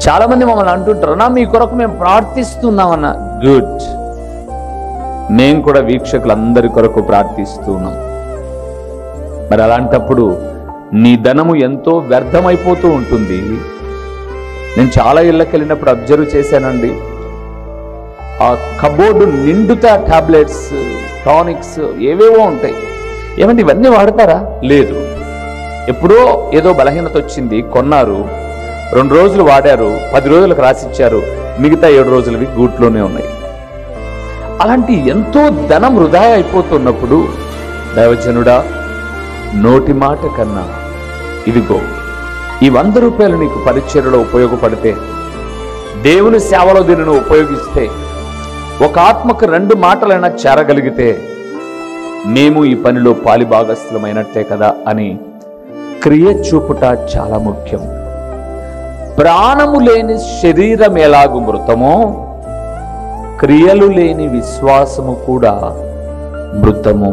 చాలా మంది మమ్మల్ని అంటుంటారు, నా మీ కొరకు మేము ప్రార్థిస్తున్నామన్నా. గుడ్, మేము కూడా వీక్షకులందరి కొరకు ప్రార్థిస్తున్నాం. మరి అలాంటప్పుడు నీ ధనము ఎంతో వ్యర్థమైపోతూ ఉంటుంది. నేను చాలా ఇళ్ళకి వెళ్ళినప్పుడు అబ్జర్వ్ చేశానండి, ఆ కబోర్డు నిండుతా టాబ్లెట్స్, టానిక్స్ ఏవేవో ఉంటాయి. ఏమంటే ఇవన్నీ వాడతారా? లేదు. ఎప్పుడో ఏదో బలహీనత వచ్చింది, కొన్నారు, 2 రోజులు వాడారు, 10 రోజులకు రాసిచ్చారు, మిగతా 7 రోజులవి గూట్లోనే ఉన్నాయి. అలాంటి ఎంతో ధనం వృధా అయిపోతున్నప్పుడు, దైవజనుడా, నోటి మాట కన్నా ఇదిగో ఈ 100 రూపాయలు నీకు పరిచర్యలో ఉపయోగపడితే, దేవుని సేవలో దీనిని ఉపయోగిస్తే, ఒక ఆత్మకు 2 మాటలైనా చేరగలిగితే మేము ఈ పనిలో పాలిభాగస్థులమైనట్లే కదా అని క్రియ చూపుట చాలా ముఖ్యం. ప్రాణము లేని శరీరం ఎలాగు మృతమో, క్రియలు లేని విశ్వాసము కూడా మృతము.